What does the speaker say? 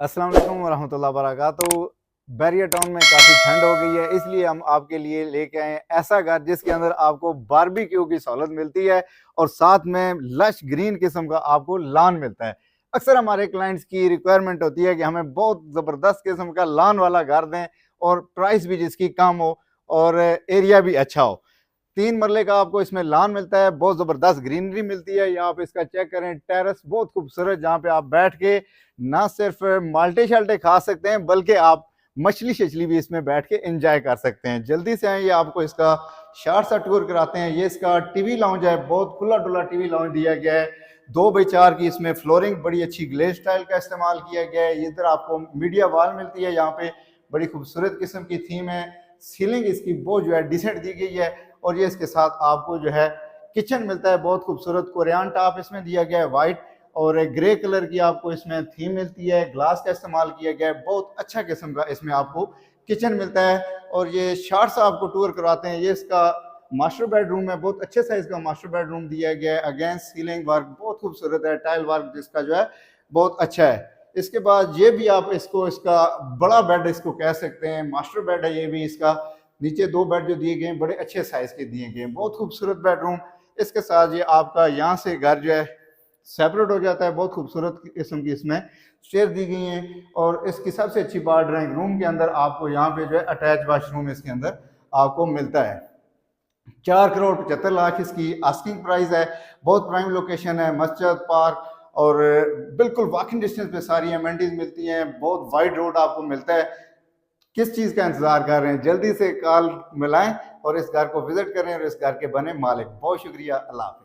अस्सलाम वालेकुम वरहमतुल्लाहि वबरकातुहू। बैरियर टाउन में काफ़ी ठंड हो गई है, इसलिए हम आपके लिए लेके आए हैं ऐसा घर जिसके अंदर आपको बारबेक्यू की सहूलत मिलती है और साथ में लश ग्रीन किस्म का आपको लॉन मिलता है। अक्सर हमारे क्लाइंट्स की रिक्वायरमेंट होती है कि हमें बहुत ज़बरदस्त किस्म का लॉन वाला घर दें और प्राइस भी जिसकी कम हो और एरिया भी अच्छा हो। 3 मरले का आपको इसमें लॉन मिलता है, बहुत ज़बरदस्त ग्रीनरी मिलती है। यहाँ आप इसका चेक करें, टेरेस बहुत खूबसूरत, जहाँ पे आप बैठ के ना सिर्फ माल्टे शाल्टे खा सकते हैं बल्कि आप मछली शछली भी इसमें बैठ के एंजॉय कर सकते हैं। जल्दी से आए, ये आपको इसका शार्ट सा टूर कराते हैं। ये इसका टीवी लाउंज है, बहुत खुला डुला टीवी लाउंज दिया गया है। 2x4 की इसमें फ्लोरिंग, बड़ी अच्छी ग्लेज स्टाइल का इस्तेमाल किया गया है। इधर आपको मीडिया वॉल मिलती है, यहाँ पे बड़ी खूबसूरत किस्म की थीम है। सीलिंग इसकी बहुत जो है डिसेंट दी गई है और ये इसके साथ आपको जो है किचन मिलता है, बहुत खूबसूरत कोरियान टॉप इसमें दिया गया है, वाइट और एक ग्रे कलर की आपको इसमें थीम मिलती है। ग्लास का इस्तेमाल किया गया है, बहुत अच्छा किस्म का इसमें आपको किचन मिलता है। और ये शार्ट सा आपको टूर करवाते हैं। ये इसका मास्टर बेडरूम है, बहुत अच्छे साइज का मास्टर बेडरूम दिया गया है। अगेन सीलिंग वर्क बहुत खूबसूरत है, टाइल वर्क जिसका जो है बहुत अच्छा है। इसके बाद ये भी आप इसको इसका बड़ा बेड इसको कह सकते हैं, मास्टर बेड है ये भी। इसका नीचे 2 बेड जो दिए गए हैं बड़े अच्छे साइज के दिए गए हैं, बहुत खूबसूरत बेडरूम। इसके साथ ये आपका यहाँ से घर जो है सेपरेट हो जाता है, बहुत खूबसूरत किस्म की इसमें स्टेयर दी गई हैं। और इसकी सबसे अच्छी बात, ड्राइंग रूम के अंदर आपको यहाँ पे जो है अटैच वाशरूम इसके अंदर आपको मिलता है। 4 करोड़ 75 लाख इसकी आस्किंग प्राइस है। बहुत प्राइम लोकेशन है, मस्जिद, पार्क और बिल्कुल वॉकिंग डिस्टेंस पे सारी एमेनिटीज मिलती हैं। बहुत वाइड रोड आपको मिलता है। किस चीज़ का इंतजार कर रहे हैं? जल्दी से कॉल मिलाएं और इस घर को विजिट करें और इस घर के बने मालिक। बहुत शुक्रिया, अल्लाह।